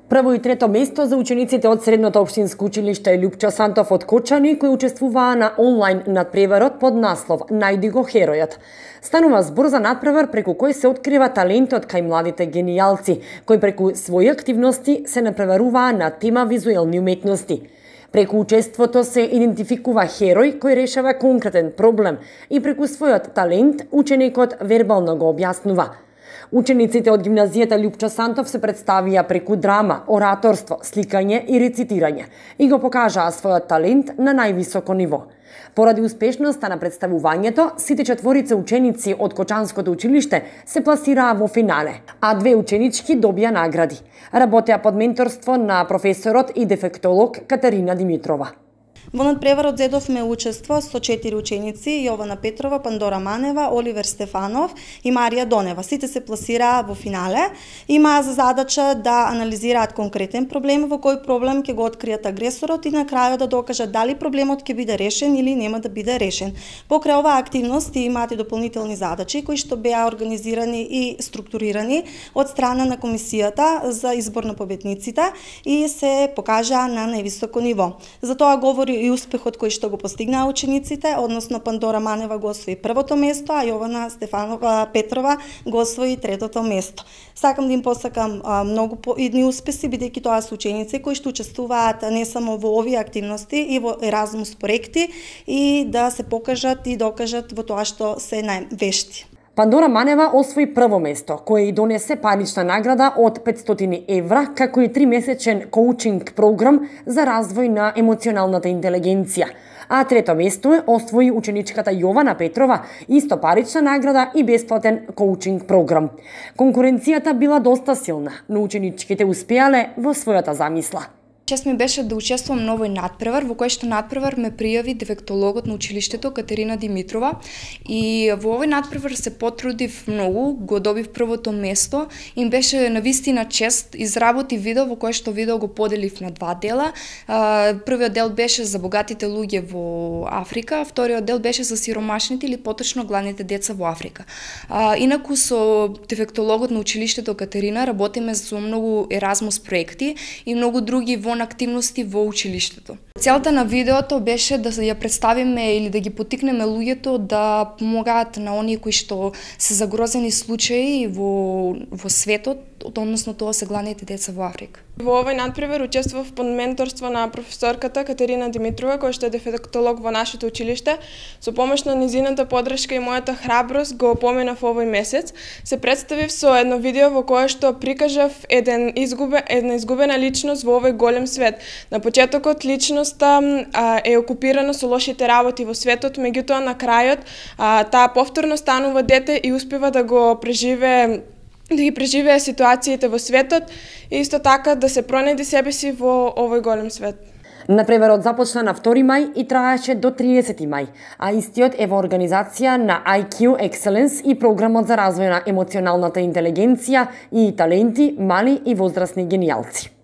Прво и трето место за учениците од Средното општинско училиште Лјупчо Сантов од Кочани, кои учествуваа на онлайн надпреварот под наслов "Најди го херојот". Станува збор за надпревар преку кој се открива талентот кај младите генијалци, кои преку своји активности се надпреваруваа на тема визуелни уметности. Преку учеството се идентификува херој кој решава конкретен проблем и преку својот талент ученикот вербално го објаснува. Учениците од гимназијата Лјупчо Сантов се представија преку драма, ораторство, сликање и рецитирање и го покажаа својот талент на највисоко ниво. Поради успешноста на представувањето, сите четворица ученици од Кочанското училиште се пласираа во финале, а две ученички добија награди. Работеа под менторство на професорот и дефектолог Катерина Димитрова. Во надпреварот зедовме учество со 4 ученици: Јована Петрова, Пандора Манева, Оливер Стефанов и Марија Донева. Сите се пласираа во финале. Имаа за задача да анализираат конкретен проблем, во кој проблем ќе го откријат агресорот и на крајот да докажат дали проблемот ќе биде решен или нема да биде решен. Покрај оваа активност имаат и дополнителни задачи кои што беа организирани и структурирани од страна на комисијата за избор на победниците и се покажаа на највисоко ниво. За тоа говори и успехот кој што го постигнаа учениците, односно Пандора Манева го освои првото место, а Јована Петрова го освои третото место. Сакам да им посакам многу идни успеси, бидејќи тоа се ученици кои што учествуваат не само во овие активности и во Еразмус проекти и да се покажат и докажат во тоа што се највешти. Пандора Манева освои прво место, кое и донесе парична награда од 500 евра, како и 3-месечен коучинг програм за развој на емоционалната интелигенција. А трето место освои ученичката Јована Петрова, исто парична награда и бесплатен коучинг програм. Конкуренцијата била доста силна, но ученичките успеале во својата замисла. Чест ми беше да учествувам на овој надпревар, во кој што надпревар ме пријави дефектологот на училиштето Катерина Димитрова и во овој надпревар се потрудив многу, го добив првото место и беше навистина чест. Изработив видео во кој што видео го поделив на два дела. Првиот дел беше за богатите луѓе во Африка, вториот дел беше за сиромашните или поточно гладните деца во Африка. Инаку со дефектологот на училиштето Катерина работиме со многу Еразмус проекти и многу други активности во училиштето. Целта на видеото беше да ја представиме или да ги поттикнеме луѓето да помогаат на оние кои што се загрозени случаи во светот, односно тоа се гладните деца во Африка. Во овој надпревар учествував под менторство на професорката Катерина Димитрова, која што е дефектолог во нашето училиште. Со помош на низината поддршка и мојата храброст го поминав овој месец. Се представив со едно видео во кое што прикажав една изгубена личност во овој голем свет. На почетокот личноста е окупирана со лошите работи во светот, меѓутоа на крајот таа повторно станува дете и успева да ги преживее ситуациите во светот и исто така да се пронајде себе си во овој голем свет. Надпреварот започна на 2 мај и траеше до 30 мај, а истиот е во организација на IQ Excellence и програмот за развој на емоционалната интелигенција и таленти, мали и возрастни генијалци.